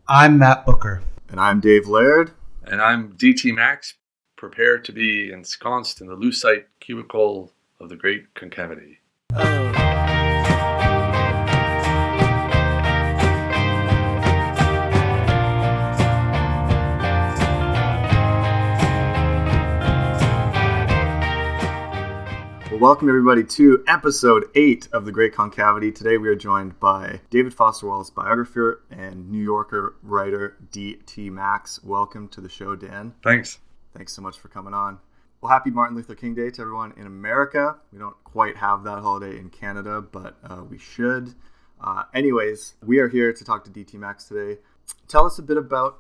I'm Matt Booker. And I'm Dave Laird. And I'm DT Max, prepared to be ensconced in the lucite cubicle of the great concavity. Well, welcome everybody to episode 8 of The Great Concavity. Today we are joined by David Foster Wallace biographer and New Yorker writer D.T. Max. Welcome to the show, Dan. Thanks. Thanks so much for coming on. Well, happy Martin Luther King Day to everyone in America. We don't quite have that holiday in Canada, but we should. Anyways, we are here to talk to D.T. Max today. Tell us a bit about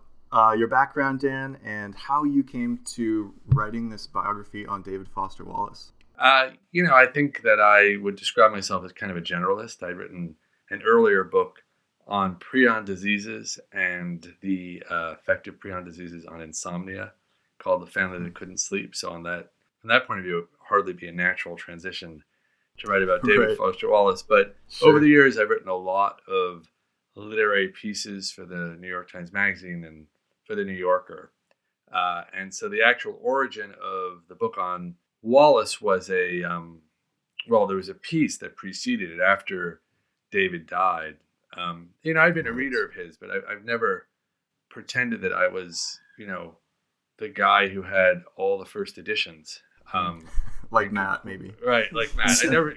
your background, Dan, and how you came to writing this biography on David Foster Wallace. I think that I would describe myself as kind of a generalist. I'd written an earlier book on prion diseases and the effect of prion diseases on insomnia called The Family That Couldn't Sleep. So from that point of view, it would hardly be a natural transition to write about David Foster Wallace. But over the years, I've written a lot of literary pieces for the New York Times Magazine and for the New Yorker. And so the actual origin of the book on Wallace was there was a piece that preceded it after David died. I'd been a reader of his, but I've never pretended that I was, the guy who had all the first editions. Like Matt, maybe. Right, like Matt. I never I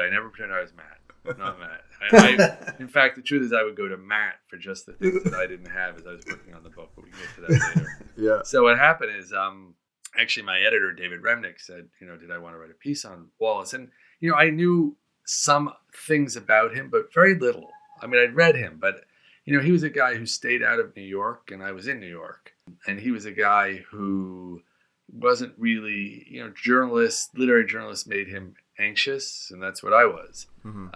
never pretended I was Matt. Not Matt. In fact, the truth is I would go to Matt for just the things that I didn't have as I was working on the book, but we can get to that later. Yeah. So what happened is, actually, my editor, David Remnick, said, did I want to write a piece on Wallace? And, I knew some things about him, but very little. I mean, I'd read him, but, he was a guy who stayed out of New York, and I was in New York. And he was a guy who wasn't really, literary journalists made him anxious, and that's what I was. Mm-hmm.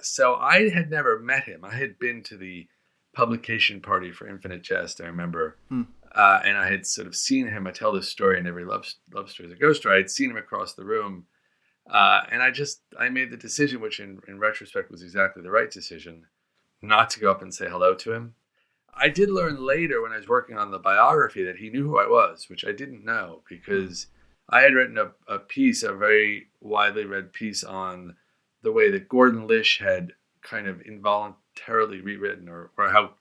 So I had never met him. I had been to the publication party for Infinite Jest, I remember. And I had sort of seen him. I tell this story in every love story is a ghost story. I'd seen him across the room. And I made the decision, which in retrospect was exactly the right decision, not to go up and say hello to him. I did learn later when I was working on the biography that he knew who I was, which I didn't know because I had written a piece, a very widely read piece on the way that Gordon Lish had kind of involuntarily rewritten, or how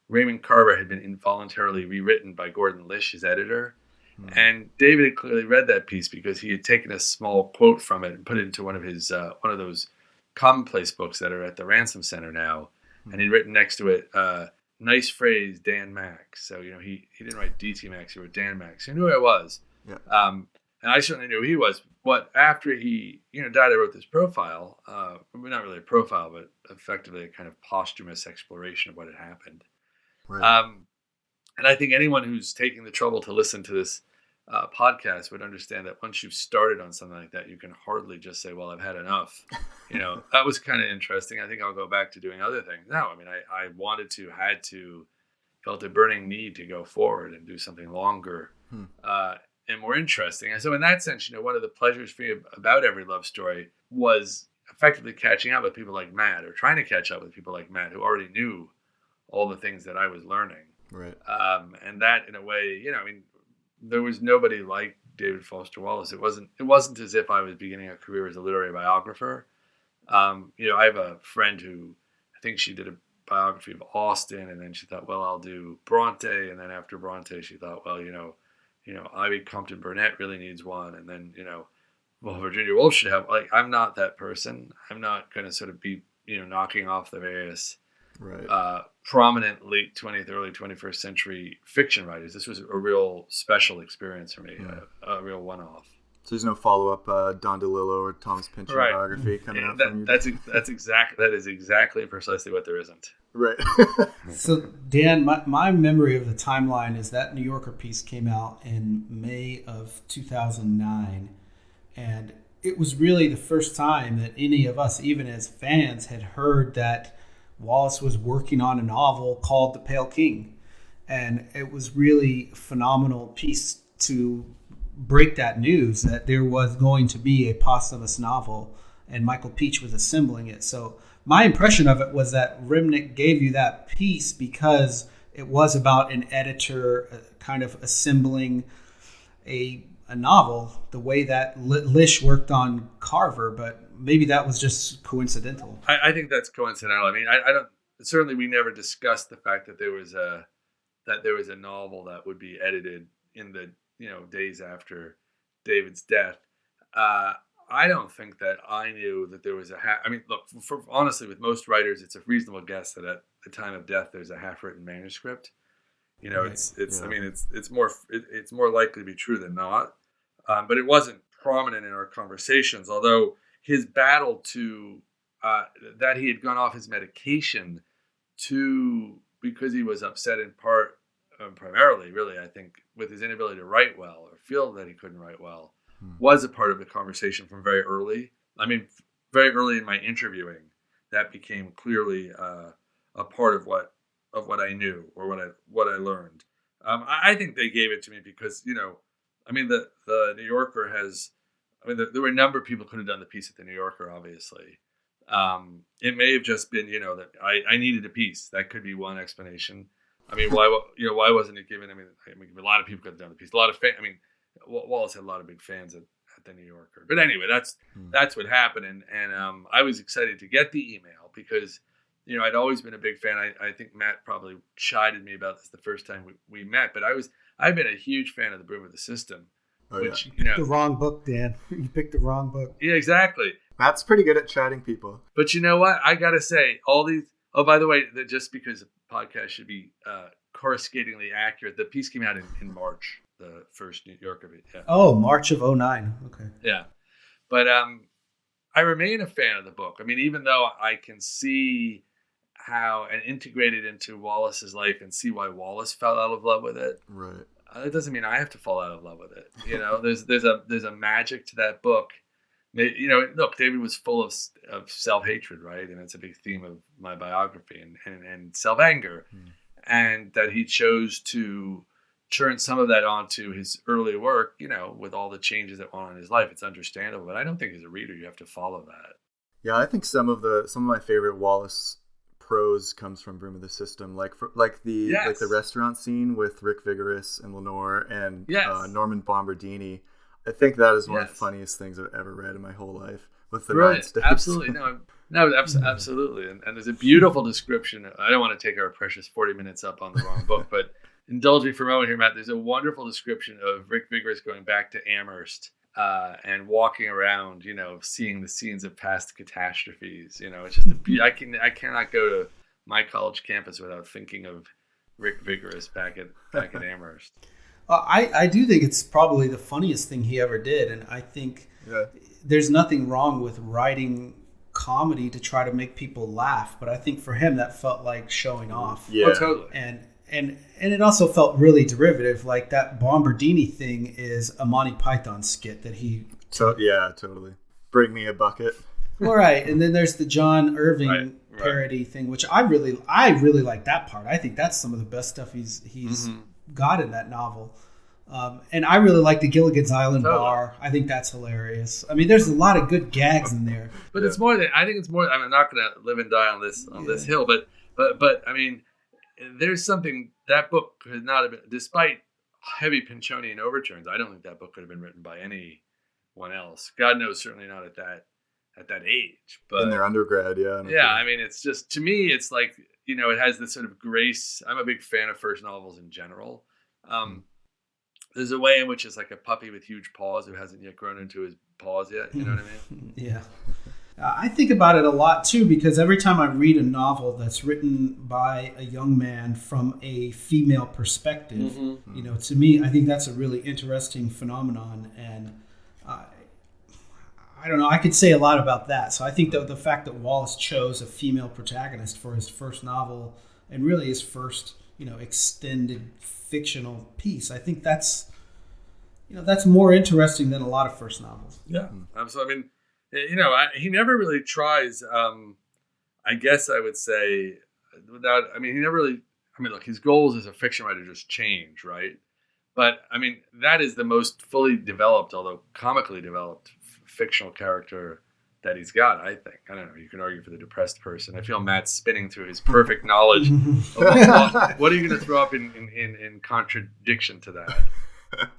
Raymond Carver had been involuntarily rewritten by Gordon Lish, his editor. Mm-hmm. And David had clearly read that piece because he had taken a small quote from it and put it into one of those commonplace books that are at the Ransom Center now. Mm-hmm. And he'd written next to it, nice phrase, Dan Max. So, he didn't write DT Max, he wrote Dan Max. He knew who I was. Yeah. And I certainly knew who he was. But after he, died, I wrote this profile. Not really a profile, but effectively a kind of posthumous exploration of what had happened. Right. And I think anyone who's taking the trouble to listen to this podcast would understand that once you've started on something like that, you can hardly just say, well, I've had enough. That was kind of interesting. I think I'll go back to doing other things. No, I mean, I felt a burning need to go forward and do something longer and more interesting. And so in that sense, one of the pleasures for me about every love story was effectively catching up with people like Matt, or trying to catch up with people like Matt who already knew all the things that I was learning. Right. And that in a way, there was nobody like David Foster Wallace. It wasn't as if I was beginning a career as a literary biographer. I have a friend who, I think she did a biography of Austen, and then she thought, well, I'll do Bronte. And then after Bronte, she thought, well, Ivy Compton Burnett really needs one. And then, Virginia Woolf should have, I'm not that person. I'm not going to sort of be, knocking off the various prominent late 20th, early 21st century fiction writers. This was a real special experience for me, a real one-off. So there's no follow-up Don DeLillo or Thomas Pynchon biography coming out from you? That is exactly precisely what there isn't. Right. So, Dan, my memory of the timeline is that New Yorker piece came out in May of 2009, and it was really the first time that any of us, even as fans, had heard that Wallace was working on a novel called The Pale King. And it was really a phenomenal piece to break that news that there was going to be a posthumous novel, and Michael Peach was assembling it. So my impression of it was that Rimnick gave you that piece because it was about an editor kind of assembling a novel the way that Lish worked on Carver, but maybe that was just coincidental. I think that's coincidental. I mean, I don't. Certainly, we never discussed the fact that there was a novel that would be edited in the days after David's death. I don't think that I knew that there was I mean, look, honestly, with most writers, it's a reasonable guess that at the time of death, there's a half-written manuscript. Right. It's. Yeah. I mean, it's more likely to be true than not. But it wasn't prominent in our conversations. Although his battle to that he had gone off his medication because he was upset in part, primarily, really, I think, with his inability to write well or feel that he couldn't write well. Was a part of the conversation from very early. I mean, very early in my interviewing, that became clearly a part of what I knew or what I learned. I think they gave it to me because I mean the New Yorker has. I mean, there were a number of people who could have done the piece at the New Yorker. Obviously, it may have just been that I needed a piece. That could be one explanation. I mean, why wasn't it given? I mean, a lot of people could have done the piece. A lot of I mean. Wallace had a lot of big fans at the New Yorker. But anyway, that's what happened. And I was excited to get the email because, I'd always been a big fan. I think Matt probably chided me about this the first time we met, but I've been a huge fan of The Broom of the System. Which, You picked the wrong book, Dan. You picked the wrong book. Yeah, exactly. Matt's pretty good at chiding people. But you know what? I got to say, all these... Oh, by the way, just because the podcast should be coruscatingly accurate, the piece came out in March. The first New Yorker. Yeah. Oh, March of 2009. Okay. Yeah. But I remain a fan of the book. I mean, even though I can see how and integrate it into Wallace's life and see why Wallace fell out of love with it. Right. That doesn't mean I have to fall out of love with it. There's a magic to that book. Look, David was full of self-hatred, right? And it's a big theme of my biography and self-anger. And that he chose to turn some of that onto his early work, with all the changes that went on in his life. It's understandable, but I don't think as a reader you have to follow that. Yeah, I think some of my favorite Wallace prose comes from Broom of the System, like the restaurant scene with Rick Vigorous and Lenore and Norman Bombardini. I think that is one of the funniest things I've ever read in my whole life. With the Nine States. Absolutely, absolutely, and there's a beautiful description. I don't want to take our precious 40 minutes up on the wrong book, but indulge me for a moment here, Matt. There's a wonderful description of Rick Vigorous going back to Amherst and walking around, seeing the scenes of past catastrophes. It's just I cannot go to my college campus without thinking of Rick Vigorous back at Amherst. I do think it's probably the funniest thing he ever did, and I think there's nothing wrong with writing comedy to try to make people laugh, but I think for him that felt like showing off. Yeah, totally. And it also felt really derivative. Like that Bombardini thing is a Monty Python skit that he... yeah, totally. Bring me a bucket. All right. And then there's the John Irving parody thing, which I really like that part. I think that's some of the best stuff he's got in that novel. And I really like the Gilligan's Island bar. I think that's hilarious. I mean, there's a lot of good gags in there. But it's more than... I think it's more... I'm not going to live and die on this hill, but I mean... There's something that book could not have been, despite heavy Pinchonian overturns. I don't think that book could have been written by anyone else. God knows, certainly not at that age. But in their undergrad, yeah. I mean, it's just, to me, it's like, it has this sort of grace. I'm a big fan of first novels in general. There's a way in which it's like a puppy with huge paws who hasn't yet grown into his paws yet. You know what I mean? Yeah. I think about it a lot, too, because every time I read a novel that's written by a young man from a female perspective, to me, I think that's a really interesting phenomenon. And I don't know, I could say a lot about that. So I think that the fact that Wallace chose a female protagonist for his first novel and really his first, extended fictional piece, I think that's more interesting than a lot of first novels. Yeah. So, I mean, he never really tries, I guess I would say, he never really, look, his goals as a fiction writer just change, right? But, that is the most fully developed, although comically developed, fictional character he's got, I think. I don't know. You can argue for the depressed person. I feel Matt's spinning through his perfect knowledge. What are you going to throw up in contradiction to that?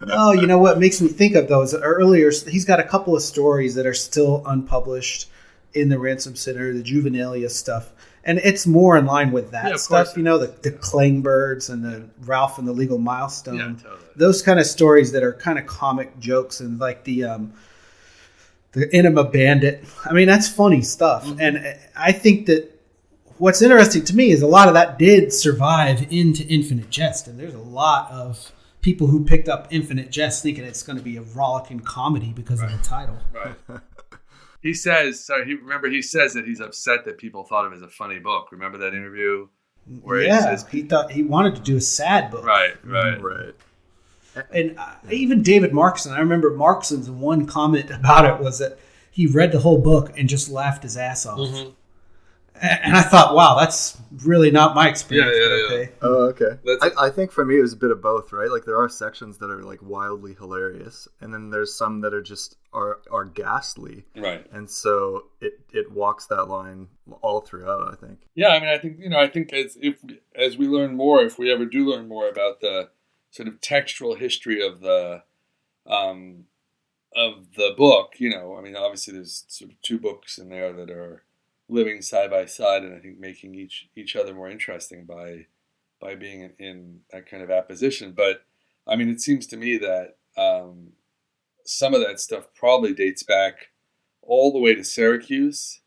No, you know what makes me think of those earlier. He's got a couple of stories that are still unpublished in the Ransom Center, the Juvenilia stuff. And it's more in line with that stuff, you know, the Klangbirds and the Ralph and the Legal Milestone. Yeah, totally. Those kind of stories that are kind of comic jokes and like the Enema Bandit. I mean, that's funny stuff. Mm-hmm. And I think that what's interesting to me is a lot of that did survive into Infinite Jest. And there's a lot of people who picked up Infinite Jest thinking it's going to be a rollicking comedy because of the title. Right. He says that he's upset that people thought of it as a funny book. Remember that interview where he says he thought he wanted to do a sad book. Right. And even David Markson, I remember Markson's one comment about it was that he read the whole book and just laughed his ass off. Mm-hmm. And I thought, wow, that's really not my experience. Yeah. Oh, okay. I think for me it was a bit of both, right? Like there are sections that are like wildly hilarious, and then there's some that are just are ghastly. Right. And so it walks that line all throughout, I think. Yeah, I mean, I think as we learn more, if we ever do learn more about the sort of textual history of the book, you know, I mean, obviously there's sort of two books in there that are living side by side, and I think making each other more interesting by being in that kind of apposition. But I mean, it seems to me that some of that stuff probably dates back all the way to Syracuse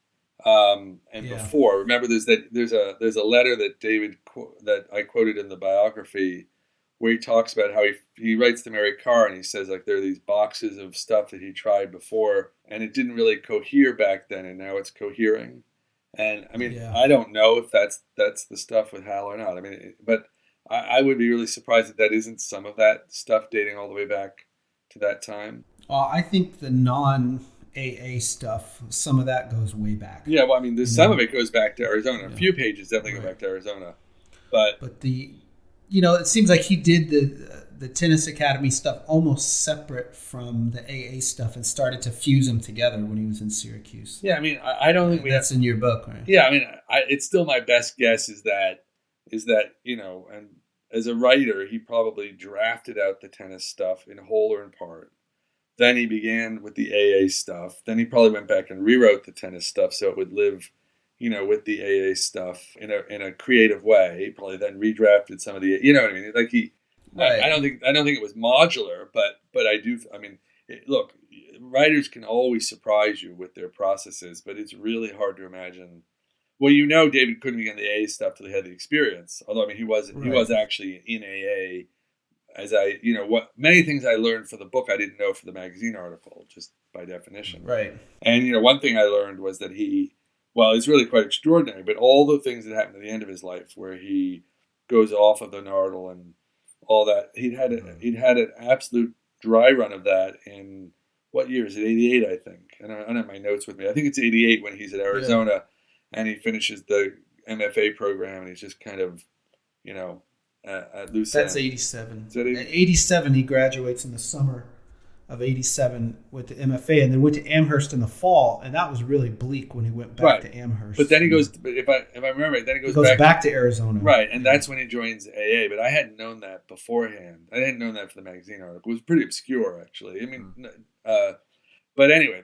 before. Remember, there's a letter that I quoted in the biography where he talks about how he writes to Mary Carr and he says like there are these boxes of stuff that he tried before and it didn't really cohere back then, and now it's cohering. And I mean, I don't know if that's the stuff with Hal or not. I mean, but I would be really surprised that isn't some of that stuff dating all the way back to that time. I think the non-AA stuff, some of that goes way back. Yeah, well, I mean, some of it goes back to Arizona. A few pages definitely go back to Arizona. But it seems like he did the Tennis Academy stuff almost separate from the AA stuff and started to fuse them together when he was in Syracuse. Yeah, I mean, I don't think that's in your book, right? Yeah, I mean, it's still my best guess is that and as a writer, he probably drafted out the tennis stuff in whole or in part. Then he began with the AA stuff. Then he probably went back and rewrote the tennis stuff so it would live, with the AA stuff in a creative way. He probably then redrafted some of the, you know what I mean? Like he. Right. I don't think it was modular, but I do. I mean, look, writers can always surprise you with their processes, but it's really hard to imagine. Well, David couldn't be on the AA stuff till he had the experience. Although I mean, he was actually in AA. As many things I learned for the book I didn't know for the magazine article, just by definition. Right. And one thing I learned was that it's really quite extraordinary. But all the things that happened at the end of his life, where he goes off of the Nardole and all that, he'd had an absolute dry run of that in what year is it? 88, I think. I don't have my notes with me. I think it's 88 when he's at Arizona and he finishes the MFA program and he's just kind of, at loose end. That's 87. Is that 80? At 87, he graduates in the summer of 87 with the MFA, and then went to Amherst in the fall, and that was really bleak when he went back to Amherst. But then he goes, if I remember right, then he goes back to Arizona. Right, and that's when he joins AA, but I hadn't known that beforehand. I hadn't known that for the magazine article. It was pretty obscure, actually. I mean, but anyway,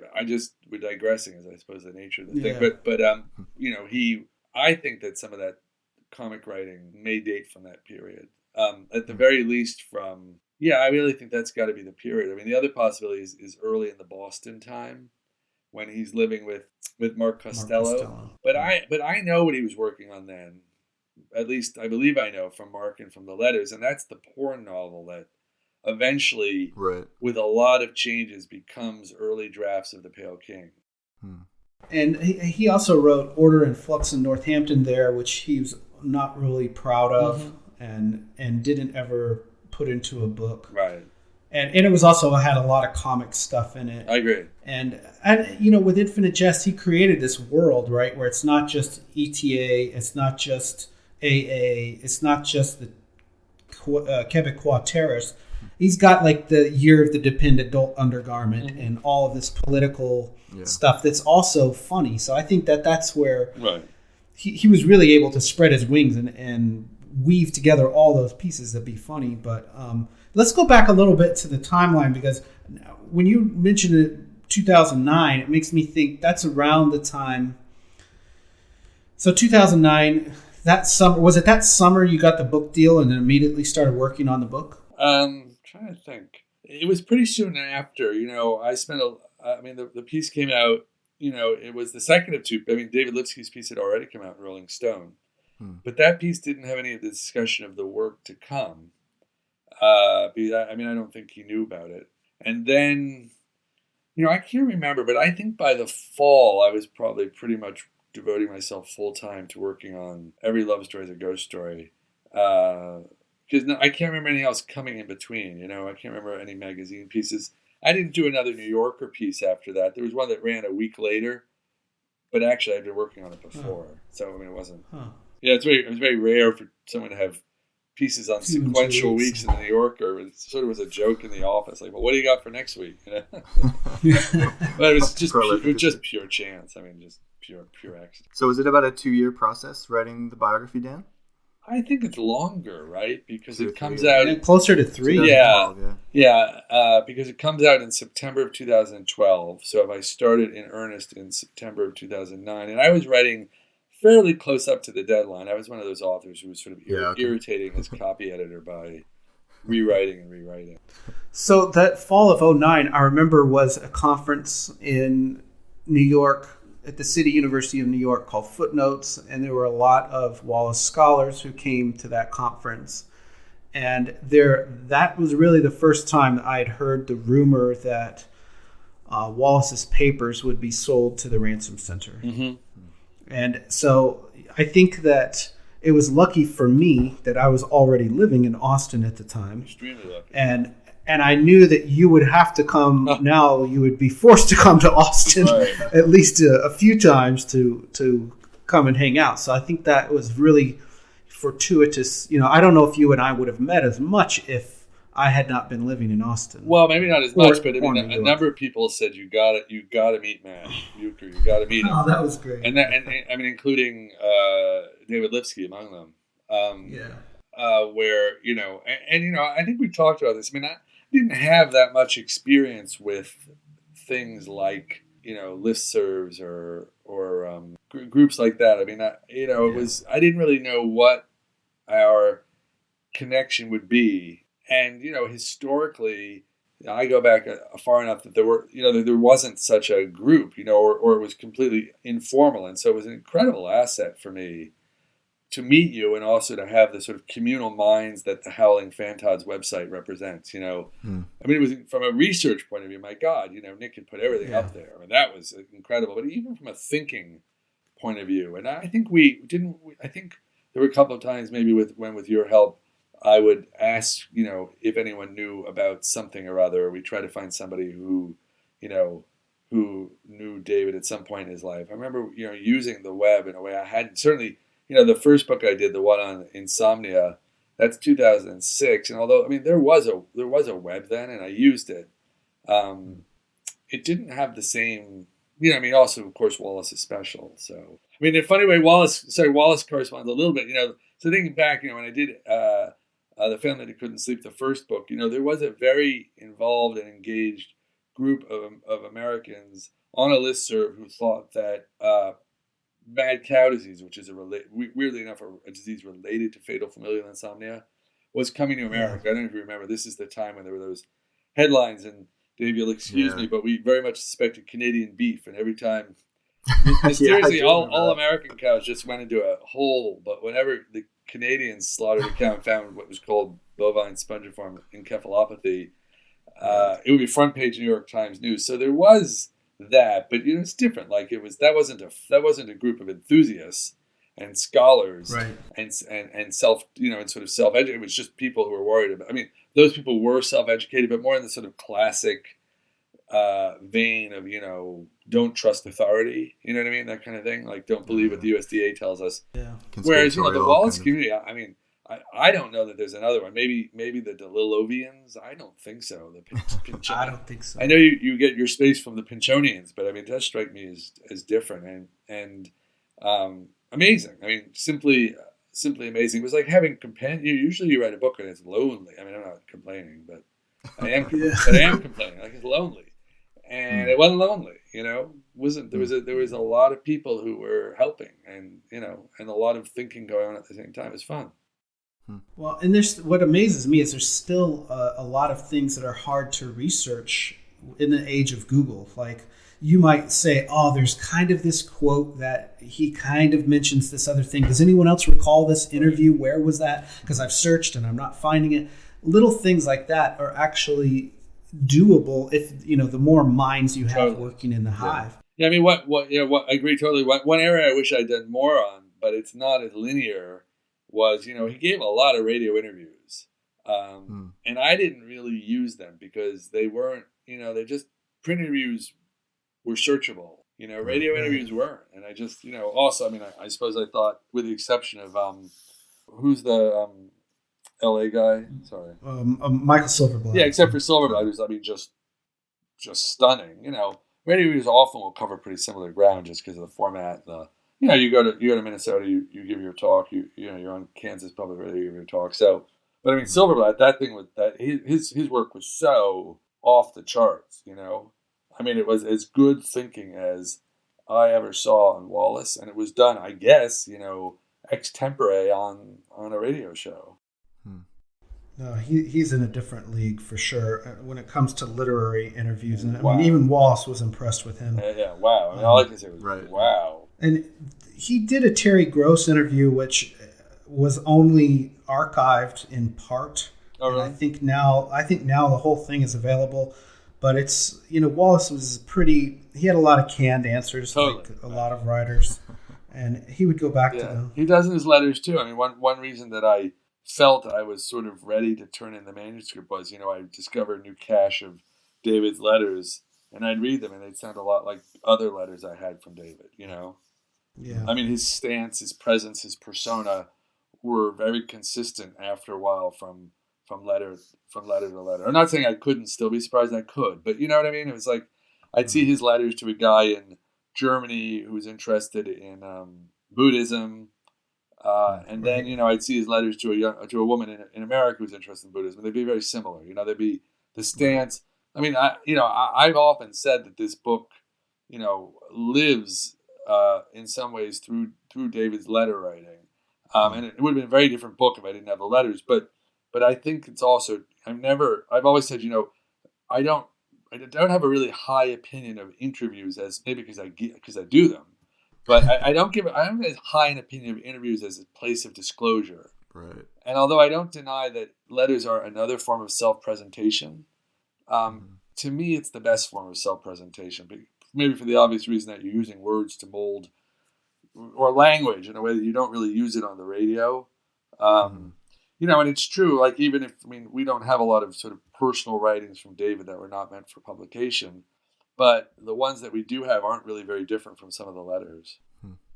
we're digressing, as I suppose the nature of the thing. But I think that some of that comic writing may date from that period. At the very least from... Yeah, I really think that's got to be the period. I mean, the other possibility is early in the Boston time when he's living with Mark Costello. But I know what he was working on then. At least I believe I know from Mark and from the letters, and that's the porn novel that eventually, with a lot of changes, becomes early drafts of The Pale King. And he also wrote Order and Flux in Northampton there, which he was not really proud of, and didn't ever put into a book. Right. And it was also had a lot of comic stuff in it. I agree. And with Infinite Jest, he created this world, right, where it's not just ETA, it's not just AA, it's not just the Quebecois terrorist. He's got like the Year of the Dependent Adult Undergarment and all of this political stuff that's also funny. So I think that's where he was really able to spread his wings and weave together all those pieces that be funny. But let's go back a little bit to the timeline, because when you mentioned it, 2009, it makes me think that's around the time. So 2009, that summer, was it that summer you got the book deal and then immediately started working on the book? Trying to think. It was pretty soon after. I spent the piece came out. It was the second of two. I mean, David Lipsky's piece had already come out in Rolling Stone, but that piece didn't have any of the discussion of the work to come. I don't think he knew about it. And then, I can't remember, but I think by the fall, I was probably pretty much devoting myself full time to working on Every Love Story is a Ghost Story. Because I can't remember anything else coming in between. I can't remember any magazine pieces. I didn't do another New Yorker piece after that. There was one that ran a week later, but actually I'd been working on it before. So, it wasn't... Yeah, it was very rare for someone to have pieces on sequential weeks in the New Yorker. It sort of was a joke in the office. Like, well, what do you got for next week? But it was just pure chance. Just pure accident. So is it about a 2-year process writing the biography, Dan? I think it's longer, right? Because it comes out... closer to 3. Yeah, because it comes out in September of 2012. So I started in earnest in September of 2009. And I was writing fairly close up to the deadline. I was one of those authors who was sort of irritating his copy editor by rewriting and rewriting. So that fall of 2009, I remember, was a conference in New York at the City University of New York called Footnotes, and there were a lot of Wallace scholars who came to that conference. And that was really the first time that I had heard the rumor that Wallace's papers would be sold to the Ransom Center. Mm-hmm. And so I think that it was lucky for me that I was already living in Austin at the time. Extremely lucky. And I knew that you would have to come. Now you would be forced to come to Austin at least a few times to come and hang out. So I think that was really fortuitous. I don't know if you and I would have met as much if I had not been living in Austin. Well, maybe not as much, but a number of people said you got to meet Matt Bucher. You got to meet him. Oh, that was great. And including David Lipsky among them. Where I think we talked about this. I didn't have that much experience with things like listservs or groups like that. It was, I didn't really know what our connection would be. And, historically, I go back far enough that there wasn't such a group, or it was completely informal. And so it was an incredible asset for me to meet you and also to have the sort of communal minds that the Howling Fantods website represents, It was from a research point of view, my God, Nick had put everything up there. That was incredible. But even from a thinking point of view, and I think I think there were a couple of times maybe with your help, I would ask, if anyone knew about something or other. We try to find somebody who knew David at some point in his life. I remember, using the web in a way I hadn't. Certainly, the first book I did, the one on insomnia, that's 2006. And although, there was a web then, and I used it, it didn't have the same. Also, of course, Wallace is special. So, in a funny way, Wallace corresponds a little bit. So thinking back, when I did. The Family That Couldn't Sleep, the first book, there was a very involved and engaged group of Americans on a listserv who thought that mad cow disease, which is weirdly enough a disease related to fatal familial insomnia, was coming to America. I don't know if you remember. This is the time when there were those headlines, and Dave, you'll excuse me, but we very much suspected Canadian beef, and every time, mysteriously, all American cows just went into a hole, but whenever the Canadians slaughtered a cow and found what was called bovine spongiform encephalopathy, it would be front page New York Times news. So there was that, but it's different. Like that wasn't a group of enthusiasts and scholars, right? And self, and sort of self-educated. It was just people who were worried about. Those people were self-educated, but more in the sort of classic vein of don't trust authority, that kind of thing, like don't believe what the USDA tells us. Yeah. Whereas the Wallace community, I don't know that there's another one. Maybe the Delilovians. I don't think so. The I don't think so. I know you get your space from the Pinchonians, but I mean, it does strike me as different and amazing. I mean, simply amazing. It was like having companion. Usually, you write a book and it's lonely. I mean, I'm not complaining, but I am. But I am complaining. Like, it's lonely, and it wasn't lonely. Wasn't there was a lot of people who were helping, and and a lot of thinking going on at the same time. It was fun. Well, and what amazes me is there's still a lot of things that are hard to research in the age of Google. Like, you might say, oh, there's kind of this quote that he kind of mentions this other thing. Does anyone else recall this interview? Where was that? Because I've searched and I'm not finding it. Little things like that are actually doable if, the more minds you have working in the hive. Yeah, I mean, what I agree totally. One area I wish I'd done more on, but it's not as linear, was, he gave a lot of radio interviews. And I didn't really use them because they weren't, print interviews were searchable. Radio interviews weren't. And I just, also, I mean, I suppose I thought, with the exception of, who's the LA guy? Sorry. Michael Silverblatt. Yeah, except for Silverblatt, who's, I mean, just stunning. Radio interviews often will cover pretty similar ground just because of the format. You go to Minnesota, you give your talk. You're on Kansas Public Radio, you give your talk. So, but I mean, Silverblatt, that thing with that, his work was so off the charts. I mean, it was as good thinking as I ever saw on Wallace, and it was done, I guess, ex tempore on a radio show. No, he's in a different league for sure when it comes to literary interviews. And Wow. I mean, even Wallace was impressed with him. Yeah, wow. I mean, all I can say was, wow. And he did a Terry Gross interview, which was only archived in part. Oh, really? And I think now the whole thing is available. But it's, Wallace was he had a lot of canned answers, like a lot of writers. And he would go back to them. He does in his letters, too. I mean, one reason that I felt I was sort of ready to turn in the manuscript was, I discovered a new cache of David's letters, and I'd read them, and they'd sound a lot like other letters I had from David, Yeah. I mean, his stance, his presence, his persona were very consistent after a while from letter to letter. I'm not saying I couldn't still be surprised. I could, but you know what I mean? It was like I'd see his letters to a guy in Germany who was interested in Buddhism. And then, I'd see his letters to a woman in America who's interested in Buddhism. They'd be very similar. They'd be the stance. I mean, I've often said that this book, lives in some ways through David's letter writing. And it would have been a very different book if I didn't have the letters. But I think it's also, I've always said, I don't have a really high opinion of interviews, as maybe because I do them. But I don't have as high an opinion of interviews as a place of disclosure. Right. And although I don't deny that letters are another form of self-presentation, to me it's the best form of self-presentation. But maybe for the obvious reason that you're using words to mold or language in a way that you don't really use it on the radio. And it's true. Like, even if we don't have a lot of sort of personal writings from David that were not meant for publication. But the ones that we do have aren't really very different from some of the letters,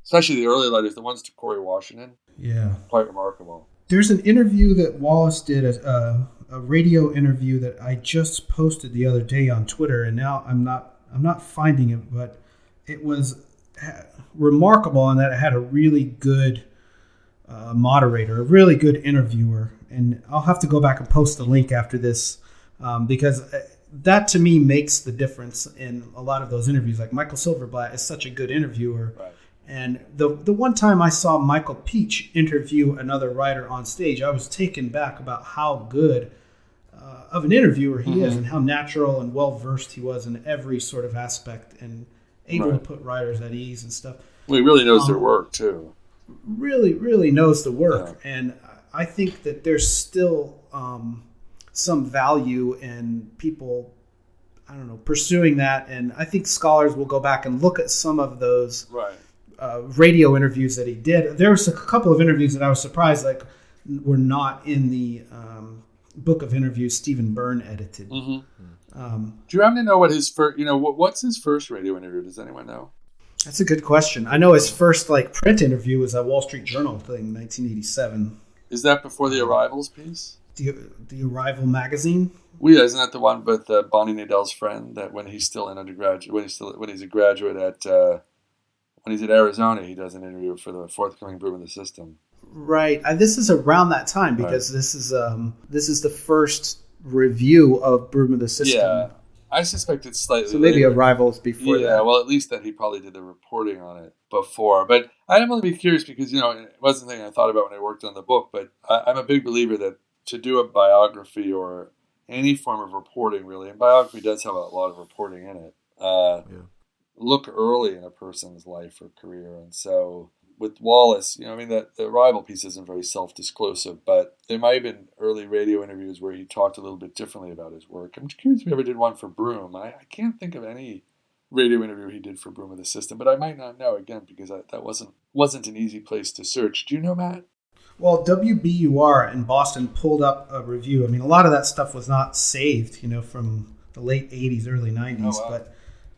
especially the early letters, the ones to Corey Washington. Yeah, quite remarkable. There's an interview that Wallace did, a radio interview that I just posted the other day on Twitter, and now I'm not finding it, but it was remarkable in that it had a really good moderator, a really good interviewer, and I'll have to go back and post the link after this because. That to me makes the difference in a lot of those interviews. Like, Michael Silverblatt is such a good interviewer. Right. And the one time I saw Michael Peach interview another writer on stage, I was taken back about how good of an interviewer he is and how natural and well-versed he was in every sort of aspect and able to put writers at ease and stuff. Well, he really knows their work, too. Really, really knows the work. Yeah. And I think that there's still... some value in people, pursuing that. And I think scholars will go back and look at some of those radio interviews that he did. There was a couple of interviews that I was surprised were not in the book of interviews Stephen Byrne edited. Mm-hmm. Do you happen to know what his first, what's his first radio interview? Does anyone know? That's a good question. I know his first print interview was a Wall Street Journal thing, 1987. Is that before the Arrivals piece? The Arrival magazine. Well, yeah, isn't that the one with Bonnie Nadell's friend? That when he's still in undergraduate, when he's a graduate at when he's at Arizona, he does an interview for the forthcoming Broom in the System. Right. This is around that time because this is the first review of Broom of the System. Yeah, I suspect it's slightly so maybe later. Arrivals before that. Yeah, well, at least that he probably did the reporting on it before. But I'm only be curious because it wasn't something I thought about when I worked on the book. But I'm a big believer that to do a biography or any form of reporting, really, and biography does have a lot of reporting in it. Look early in a person's life or career, and so with Wallace, the Arrival piece isn't very self-disclosive, but there might have been early radio interviews where he talked a little bit differently about his work. I'm curious if he ever did one for Broom. I can't think of any radio interview he did for Broom of the System, but I might not know, again, because that wasn't an easy place to search. Do you know, Matt? Well, WBUR in Boston pulled up a review. I mean, a lot of that stuff was not saved, from the late 80s, early 90s, but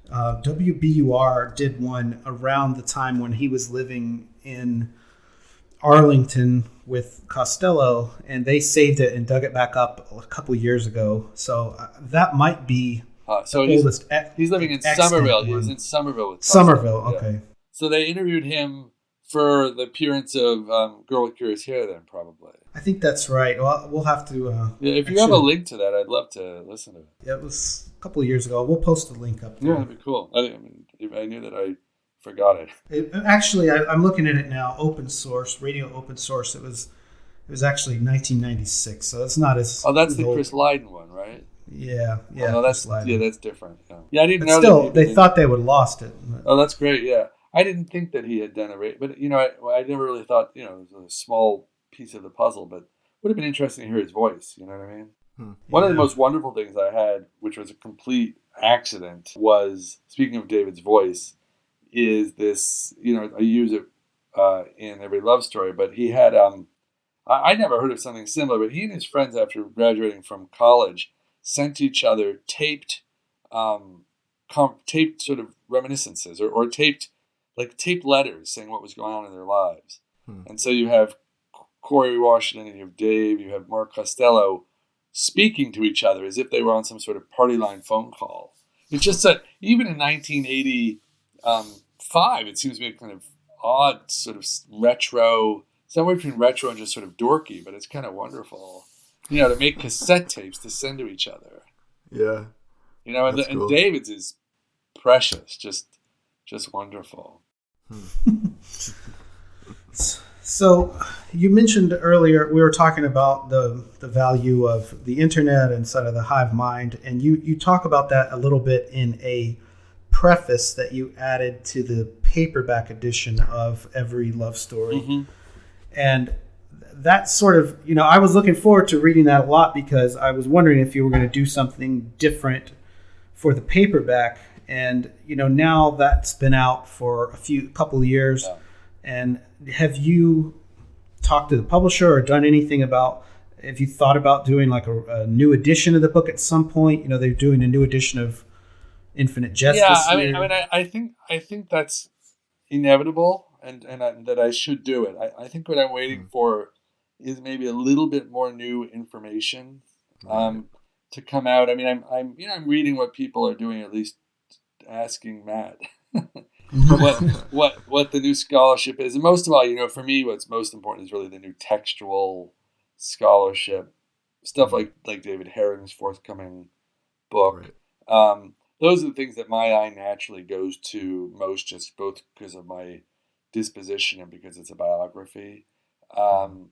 WBUR did one around the time when he was living in Arlington with Costello, and they saved it and dug it back up a couple years ago. So that might be so the oldest. He's living in Somerville. He's in Somerville with Somerville, okay. Yeah. So they interviewed him for the appearance of Girl with Curious Hair, then, probably. I think that's right. Well, we'll have to... if you have a link to that, I'd love to listen to it. Yeah, it was a couple of years ago. We'll post a link up there. Yeah, that'd be cool. I knew that I forgot it. Actually, I'm looking at it now. Open source, radio open source. It was actually 1996, so it's not as... Oh, that's as the old. Chris Lydon one, right? Yeah. Oh, no, that's different. Yeah, I didn't know still, that. They thought they would have lost it. Oh, that's great. Yeah, I didn't think that he had done a rate, but I never really thought it was a small piece of the puzzle, but it would have been interesting to hear his voice. You know what I mean? One of the most wonderful things I had, which was a complete accident, was, speaking of David's voice, is this, I use it in every love story, but he had, I never heard of something similar, but he and his friends, after graduating from college, sent each other taped sort of reminiscences or taped letters saying what was going on in their lives. And so you have Corey Washington and you have Dave, you have Mark Costello speaking to each other as if they were on some sort of party line phone call. It's just that even in 1985, it seems to be a kind of odd sort of retro, somewhere between retro and just sort of dorky, but it's kind of wonderful, to make cassette tapes to send to each other. Yeah. And cool. David's is precious, just wonderful. So you mentioned earlier, we were talking about the value of the internet and sort of the hive mind, and you talk about that a little bit in a preface that you added to the paperback edition of Every Love Story. Mm-hmm. And that sort of, I was looking forward to reading that a lot because I was wondering if you were going to do something different for the paperback. And, now that's been out for a couple of years. Yeah. And have you talked to the publisher or done anything about, have you thought about doing like a new edition of the book at some point? They're doing a new edition of Infinite Jest. Yeah, this I year. I think that's inevitable, and that I should do it. I think what I'm waiting for is maybe a little bit more new information to come out. I mean, I'm reading what people are doing, at least asking Matt what the new scholarship is, and most of all, for me, what's most important is really the new textual scholarship stuff, like David Herring's forthcoming book. Right. Those are the things that my eye naturally goes to most, just both because of my disposition and because it's a biography. And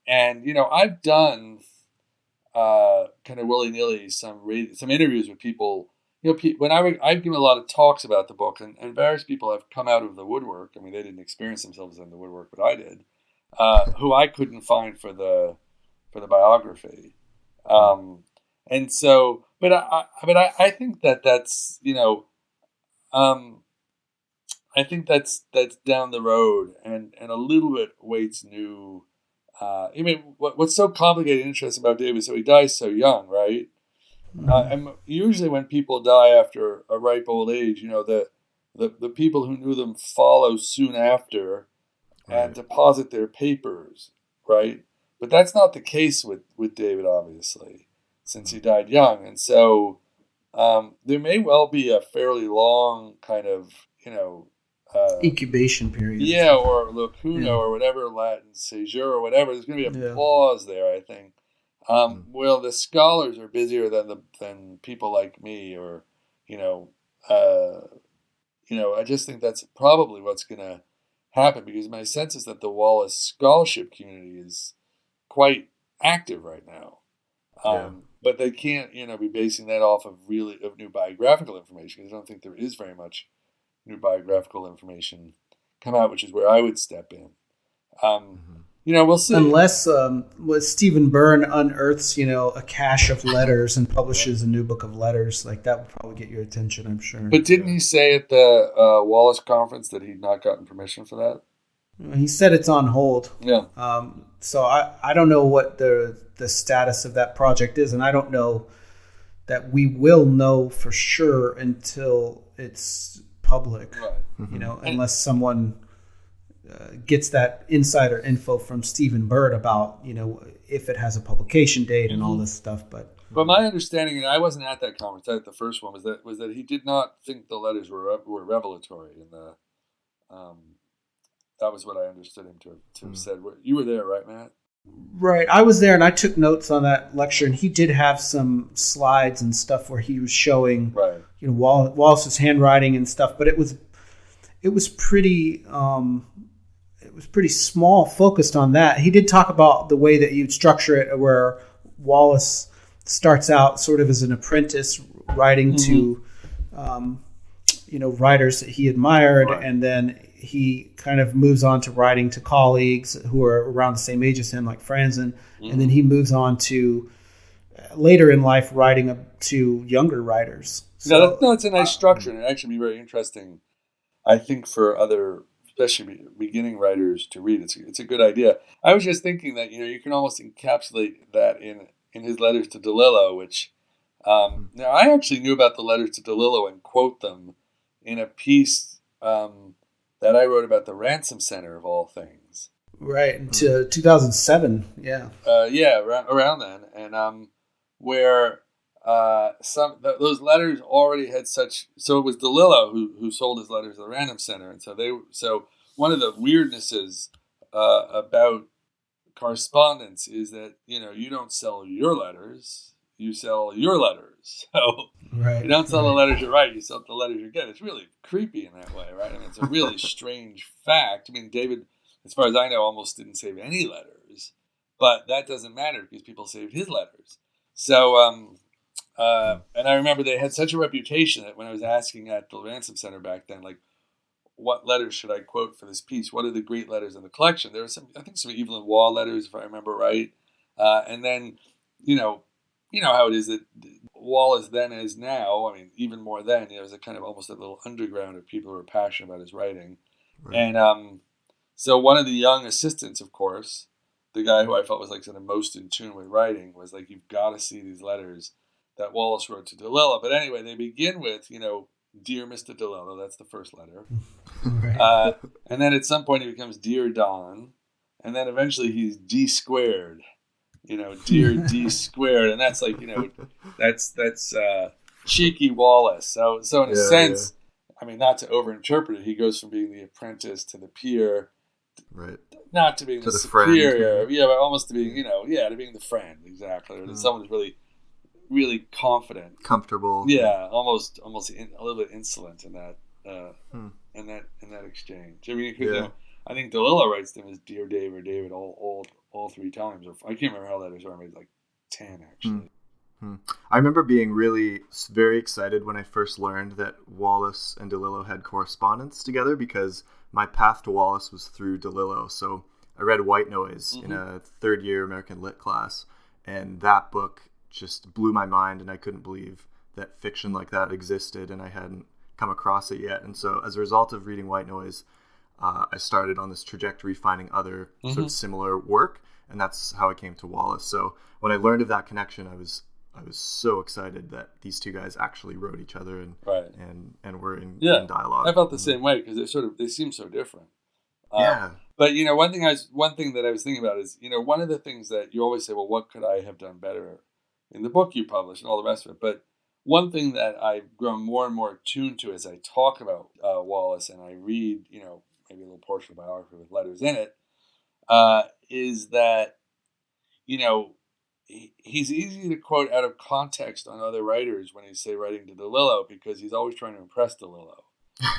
I've done kind of willy-nilly some interviews with people. When I've given a lot of talks about the book, and various people have come out of the woodwork. I mean, they didn't experience themselves in the woodwork, but I did. Who I couldn't find for the biography, and so, but I think that's I think that's down the road, and a little bit waits new. What's so complicated and interesting about David? So he dies so young, right? And usually when people die after a ripe old age, the people who knew them follow soon after and deposit their papers, right? But that's not the case with David, obviously, since he died young. And so there may well be a fairly long kind of, incubation period. yeah, or lacuna, Yeah. or whatever, Latin séjour, or whatever. There's going to be a Yeah. pause there, I think. Well, the scholars are busier than people like me, or, I just think that's probably what's going to happen, because my sense is that the Wallace scholarship community is quite active right now. Yeah. But they can't, be basing that off of new biographical information, because I don't think there is very much new biographical information come out, which is where I would step in. We'll see. Unless Stephen Byrne unearths, a cache of letters and publishes a new book of letters, like that would probably get your attention, I'm sure. But didn't he say at the Wallace conference that he'd not gotten permission for that? He said it's on hold. Yeah. So I don't know what the status of that project is, and I don't know that we will know for sure until it's public. Right. Unless someone gets that insider info from Stephen Byrne about, if it has a publication date and all this stuff. But my understanding, and I wasn't at that conference, at the first one, was that he did not think the letters were revelatory. That was what I understood him to have said. You were there, right, Matt? Right. I was there, and I took notes on that lecture, and he did have some slides and stuff where he was showing, right, Wallace's handwriting and stuff, but it was pretty small, focused on that. He did talk about the way that you'd structure it, where Wallace starts out sort of as an apprentice, writing to, writers that he admired, right, and then he kind of moves on to writing to colleagues who are around the same age as him, like Franzen, and then he moves on to later in life writing to younger writers. So, it's a nice structure, and it'd actually be very interesting, I think, for other, especially beginning writers to read. It's a good idea. I was just thinking that you can almost encapsulate that in his letters to DeLillo, which now I actually knew about the letters to DeLillo and quote them in a piece that I wrote about the Ransom Center, of all things. Right, into 2007, yeah. Around then, and where those letters already had such. So it was DeLillo who sold his letters to the Ransom Center, and so one of the weirdnesses about correspondence is that you don't sell your letters, you sell your letters. So right, you don't sell the letters you write, you sell the letters you get. It's really creepy in that way, right? I mean, it's a really strange fact. I mean, David, as far as I know, almost didn't save any letters, but that doesn't matter because people saved his letters. So, and I remember they had such a reputation that when I was asking at the Ransom Center back then, like, what letters should I quote for this piece? What are the great letters in the collection? There were some Evelyn Waugh letters, if I remember right. And then, you know how it is that Wallace then is now, I mean, even more then, it was a kind of almost a little underground of people who were passionate about his writing. Right. And so one of the young assistants, of course, the guy who I felt was like sort of most in tune with writing, was like, you've got to see these letters that Wallace wrote to DeLillo. But anyway, they begin with, Dear Mr. DeLillo, that's the first letter. Right. And then at some point he becomes Dear Don. And then eventually he's D squared. Dear D squared. And that's like, that's cheeky Wallace. So in a sense, I mean, not to overinterpret it, he goes from being the apprentice to the peer. Right. Not to being the superior. Friend. Yeah, but almost to being, to being the friend, exactly. Or that someone who's really, really confident. Comfortable. Yeah, almost a little bit insolent in that in that exchange. I mean, I think DeLillo writes them as Dear Dave or David all 3 times. Or I can't remember how letters are, maybe like 10 actually. I remember being really very excited when I first learned that Wallace and DeLillo had correspondence together, because my path to Wallace was through DeLillo. So I read White Noise in a third-year American Lit class, and that book just blew my mind, and I couldn't believe that fiction like that existed, and I hadn't come across it yet. And so as a result of reading White Noise, I started on this trajectory finding other sort of similar work, and that's how I came to Wallace. So when I learned of that connection, I was so excited that these two guys actually wrote each other and were in dialogue. I felt the same way, because they seem so different. But one thing that I was thinking about is, one of the things that you always say, well, what could I have done better in the book you published and all the rest of it? But one thing that I've grown more and more attuned to as I talk about Wallace and I read, maybe a little portion of biography with letters in it, is that, he's easy to quote out of context on other writers when he's, say, writing to DeLillo, because he's always trying to impress DeLillo.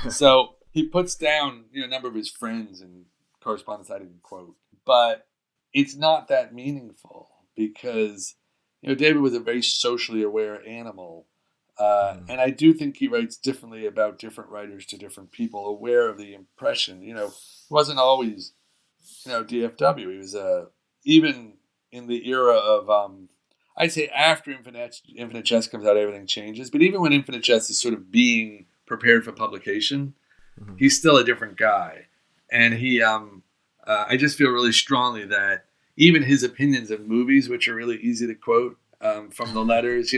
So he puts down, a number of his friends and correspondence I didn't quote, but it's not that meaningful because, David was a very socially aware animal. And I do think he writes differently about different writers to different people, aware of the impression. He wasn't always, DFW. He was even in the era of, I'd say after Infinite Jest comes out, everything changes. But even when Infinite Jest is sort of being prepared for publication, he's still a different guy. And he, I just feel really strongly that even his opinions of movies, which are really easy to quote from the letters,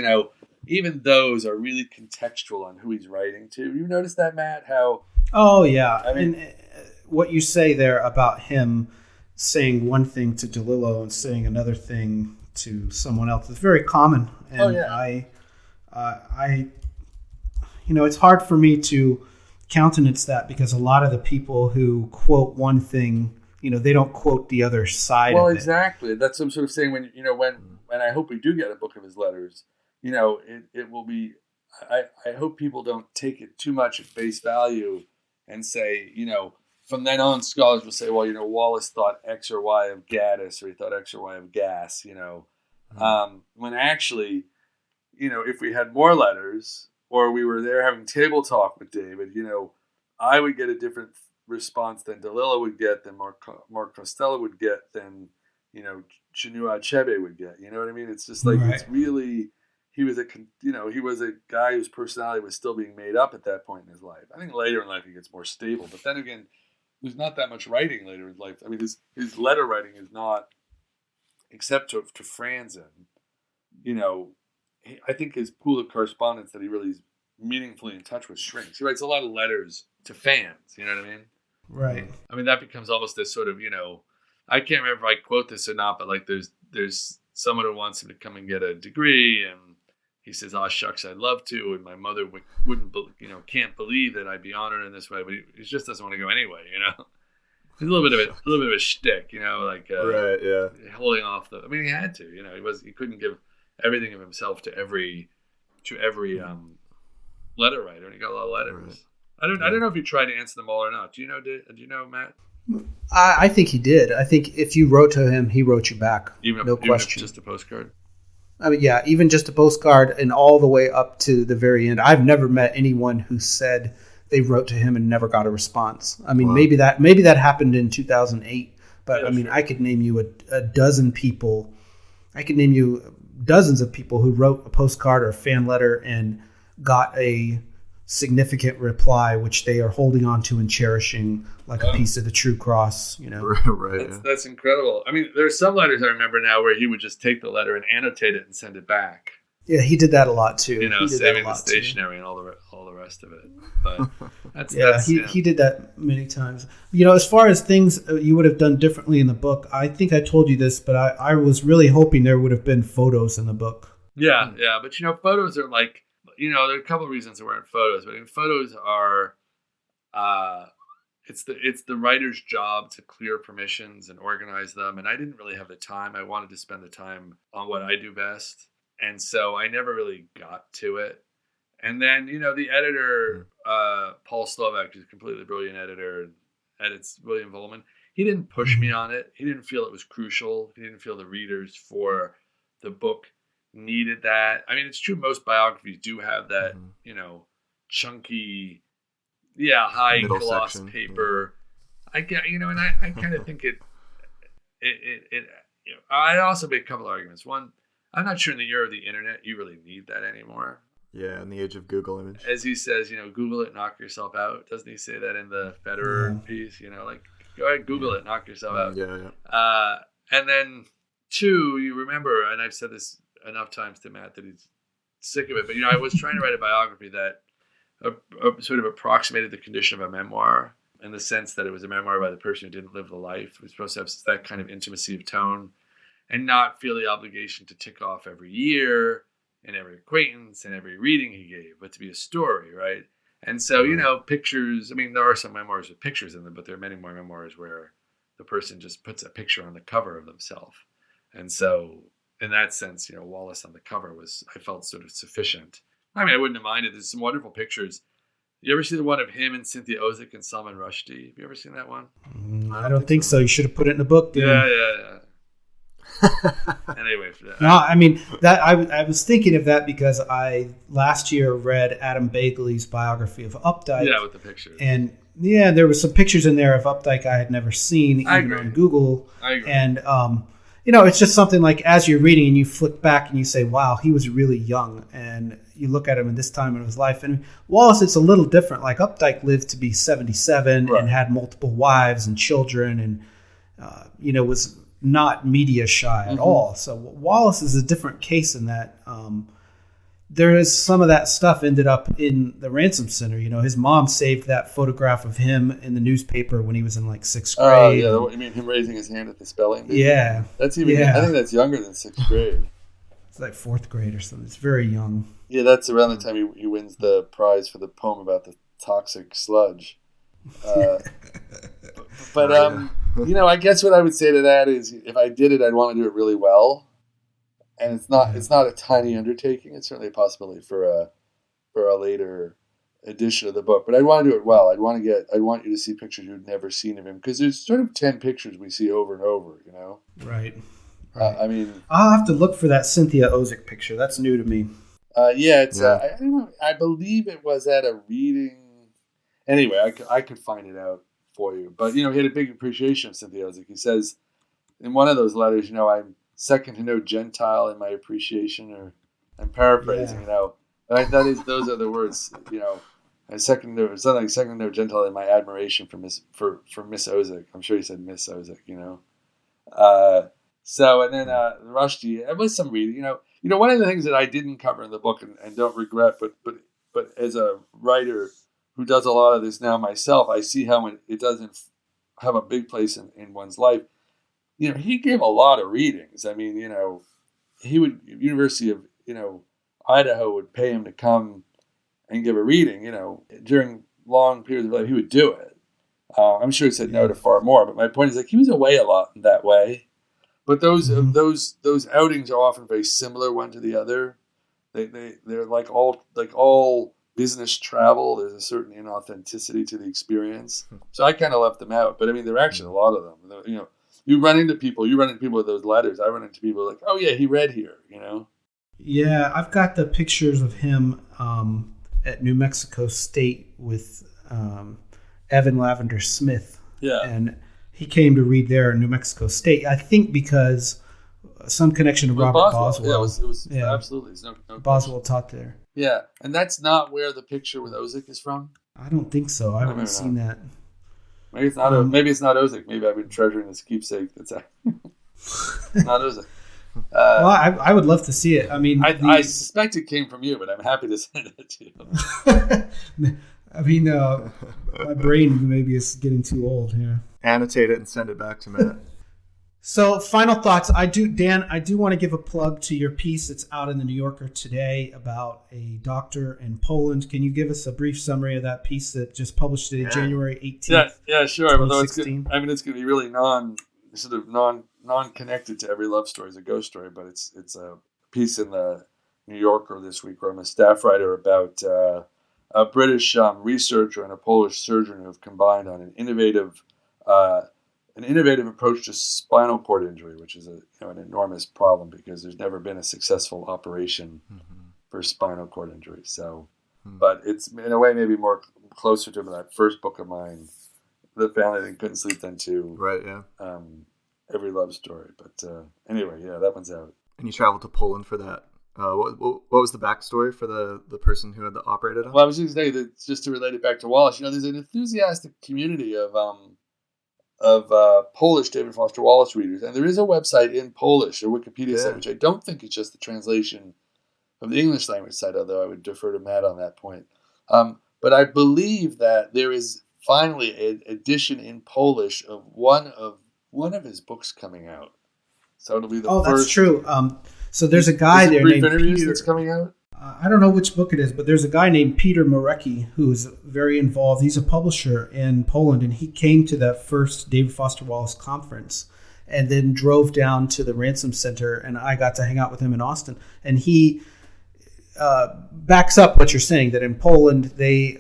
even those are really contextual on who he's writing to. You notice that, Matt? How? Oh, yeah. I mean, what you say there about him saying one thing to DeLillo and saying another thing to someone else is very common. And it's hard for me to countenance that because a lot of the people who quote one thing, they don't quote the other side of it. Well, exactly. That's what I'm sort of saying when I hope we do get a book of his letters, it will be, I hope people don't take it too much at face value and say, from then on, scholars will say, well, Wallace thought X or Y of Gaddis, or he thought X or Y of Gas, when actually, if we had more letters or we were there having table talk with David, I would get a different response than DeLillo would get, than Mark Costello would get, than, Chinua Achebe would get. You know what I mean? It's just like, right. It's really, he was a guy whose personality was still being made up at that point in his life. I think later in life he gets more stable, but then again, there's not that much writing later in life. I mean, his letter writing is not, except to Franzen, I think his pool of correspondence that he really is meaningfully in touch with shrinks. He writes a lot of letters to fans, you know what I mean? Right. I mean, that becomes almost this sort of, I can't remember if I quote this or not, but like there's someone who wants him to come and get a degree, and he says, "Oh shucks, I'd love to," and my mother wouldn't, can't believe that I'd be honored in this way, but he just doesn't want to go anyway, It's a little bit of a shtick, like right, yeah, holding off the. I mean, he had to, he couldn't give everything of himself to every letter writer, and he got a lot of letters. Right. I don't know if he tried to answer them all or not. Do you know, Matt? I think he did. I think if you wrote to him, he wrote you back. No question. Even if just a postcard? I mean, yeah, even just a postcard and all the way up to the very end. I've never met anyone who said they wrote to him and never got a response. I mean, maybe that happened in 2008, but yeah, I mean, sure. I could name you a dozen people. I could name you dozens of people who wrote a postcard or a fan letter and got a significant reply, which they are holding on to and cherishing like a piece of the true cross, Right. That's incredible. I mean, there's some letters I remember now where he would just take the letter and annotate it and send it back. Yeah, he did that a lot too. Saving the stationery and all the rest of it. But he did that many times. As far as things you would have done differently in the book, I think I told you this, but I was really hoping there would have been photos in the book. Yeah, but photos are like, there are a couple of reasons there weren't photos, but photos are, it's the writer's job to clear permissions and organize them. And I didn't really have the time. I wanted to spend the time on what I do best. And so I never really got to it. And then, the editor, Paul Slovak, who's a completely brilliant editor, and edits William Volman, he didn't push me on it. He didn't feel it was crucial. He didn't feel the readers for the book needed that. I mean, it's true most biographies do have that, chunky, high middle gloss section, paper. I get, and I kind of think it I also make a couple arguments. One, I'm not sure in the era of the internet you really need that anymore. Yeah, in the age of Google image. As he says, Google it, knock yourself out. Doesn't he say that in the Federer piece? Go ahead, Google it, knock yourself out. Yeah. And then two, you remember, and I've said this enough times to Matt that he's sick of it, but I was trying to write a biography that sort of approximated the condition of a memoir. in the sense that it was a memoir by the person who didn't live the life. It was supposed to have that kind of intimacy of tone and not feel the obligation to tick off every year and every acquaintance and every reading he gave, but to be a story, right? And so, pictures, I mean, there are some memoirs with pictures in them, but there are many more memoirs where the person just puts a picture on the cover of themselves. And so, in that sense, Wallace on the cover I felt sort of sufficient. I mean, I wouldn't have minded. There's some wonderful pictures. You ever see the one of him and Cynthia Ozick and Salman Rushdie? Have you ever seen that one? I don't think so. You should have put it in the book, dude. Yeah. Anyway, no, I mean that I was thinking of that because I last year read Adam Bagley's biography of Updike. Yeah, with the pictures. And there were some pictures in there of Updike I had never seen, even on Google. I agree. And it's just something like as you're reading and you flick back and you say, "Wow, he was really young," and you look at him in this time in his life. And Wallace, it's a little different. Like Updike lived to be 77 and had multiple wives and children, and was not media shy at all. So Wallace is a different case in that there is some of that stuff ended up in the Ransom Center. His mom saved that photograph of him in the newspaper when he was in like 6th grade. Oh, yeah. You mean him raising his hand at the spelling bee? Yeah. That's even, I think that's younger than 6th grade. It's like 4th grade or something. It's very young. Yeah, that's around the time he wins the prize for the poem about the toxic sludge. But I guess what I would say to that is, if I did it, I'd want to do it really well, and it's not a tiny undertaking. It's certainly a possibility for a later edition of the book, but I'd want to do it well. I'd want you to see pictures you'd never seen of him, because there's sort of 10 pictures we see over and over. Right. I mean, I'll have to look for that Cynthia Ozick picture. That's new to me. It's I don't know. I believe it was at a reading. Anyway, I could find it out for you. But, he had a big appreciation of Cynthia Ozick. He says in one of those letters, I'm second to no Gentile in my appreciation, or I'm paraphrasing, But those are the words, second to no Gentile in my admiration for Miss Ozick. I'm sure he said Miss Ozick, So, and then Rushdie, it was some reading, one of the things that I didn't cover in the book and don't regret, but as a writer who does a lot of this now myself, I see how it doesn't have a big place in one's life. He gave a lot of readings. I mean, University of, Idaho would pay him to come and give a reading, during long periods of life, he would do it. I'm sure he said no to far more, but my point is, he was away a lot in that way. But those outings are often very similar one to the other. They're like all business travel. There's a certain inauthenticity to the experience. So I kind of left them out. But I mean, there are actually a lot of them. You run into people with those letters. I run into people like, oh yeah, he read here. Yeah, I've got the pictures of him at New Mexico State with Evan Lavender Smith. Yeah, and he came to read there in New Mexico State. I think because some connection to Robert Boswell. Yeah, it was absolutely. No Boswell taught there. Yeah, and that's not where the picture with Ozick is from? I don't think so. I haven't seen that. Maybe it's not. Maybe it's not Ozick. Maybe I've been treasuring this keepsake. That's not Ozick. Well, I would love to see it. I mean, I suspect it came from you, but I'm happy to send it to you. I mean, my brain maybe is getting too old here. Annotate it and send it back to Matt. So, final thoughts. Dan, I do want to give a plug to your piece that's out in the New Yorker today about a doctor in Poland. Can you give us a brief summary of that piece that just published today, January 18th? Yeah, sure. Although it's going to be really non-connected to every love story as a ghost story, but it's a piece in the New Yorker this week where I'm a staff writer about a British researcher and a Polish surgeon who have combined on an innovative approach to spinal cord injury, which is an enormous problem because there's never been a successful operation for spinal cord injury. So, but it's in a way maybe more closer to that first book of mine, The Family That Couldn't Sleep Then Too. Right. Yeah. Every love story. But anyway, yeah, that one's out. And you traveled to Poland for that. What was the backstory for the person who had operated on? Well, I was just going to say that just to relate it back to Wallace. There's an enthusiastic community of Polish David Foster Wallace readers, and there is a website in Polish, a Wikipedia site, which I don't think is just the translation of the English language site, although I would defer to Matt on that point. But I believe that there is finally an edition in Polish of one of his books coming out. So it'll be the first. That's true. So there's a guy there Brief named Interviews Peter. that's coming out. I don't know which book it is, but there's a guy named Peter Marecki who's very involved. He's a publisher in Poland, and he came to that first David Foster Wallace conference and then drove down to the Ransom Center, and I got to hang out with him in Austin. And he backs up what you're saying, that in Poland they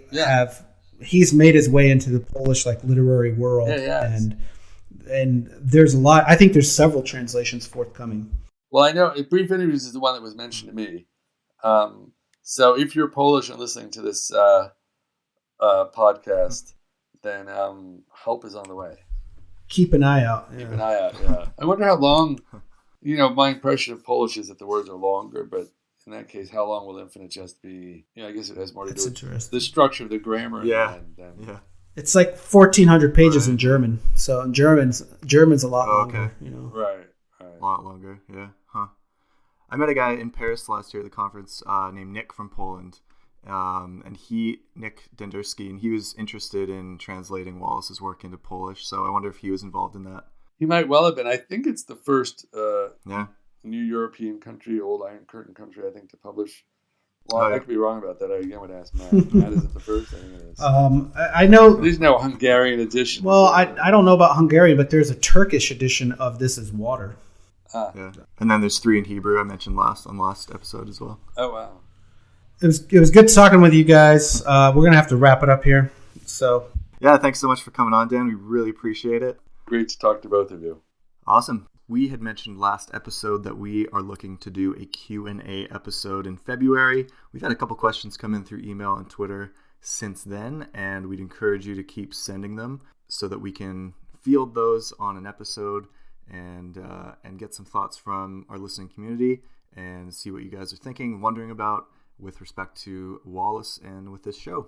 he's made his way into the Polish literary world, and there's a lot. I think there's several translations forthcoming. Well, I know Brief Interviews is the one that was mentioned to me. So if you're Polish and listening to this podcast, then help is on the way. Keep an eye out. Keep an eye out. Yeah. I wonder how long. My impression of Polish is that the words are longer, but in that case, how long will Infinite Jest be? I guess it has more to do with the structure of the grammar. Yeah. It's 1,400 pages in German. So in German's a lot longer. Okay. Right. A lot longer. Yeah. Huh. I met a guy in Paris last year at the conference named Nick from Poland. And Nick Denderski, and he was interested in translating Wallace's work into Polish. So I wonder if he was involved in that. He might well have been. I think it's the first new European country, old Iron Curtain country, I think, to publish. Well, I could be wrong about that. I again would ask Matt. Matt, is it the first? I think it is. I know. There's no Hungarian edition. Well, I don't know about Hungarian, but there's a Turkish edition of This Is Water. Yeah. And then there's 3 in Hebrew I mentioned on last episode as well. Oh, wow. It was good talking with you guys. We're going to have to wrap it up here. So yeah, thanks so much for coming on, Dan. We really appreciate it. Great to talk to both of you. Awesome. We had mentioned last episode that we are looking to do a Q&A episode in February. We've had a couple questions come in through email and Twitter since then, and we'd encourage you to keep sending them so that we can field those on an episode and get some thoughts from our listening community and see what you guys are thinking, wondering about with respect to Wallace and with this show.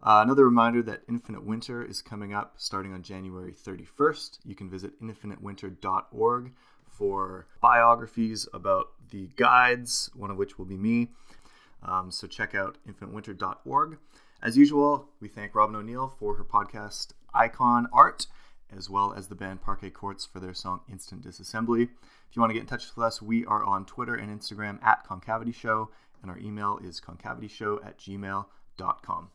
Another reminder that Infinite Winter is coming up starting on January 31st. You can visit infinitewinter.org for biographies about the guides, one of which will be me. So check out infinitewinter.org. As usual, we thank Robin O'Neill for her podcast Icon Art, as well as the band Parquet Courts for their song Instant Disassembly. If you want to get in touch with us, we are on Twitter and Instagram at Concavity Show, and our email is concavityshow@gmail.com.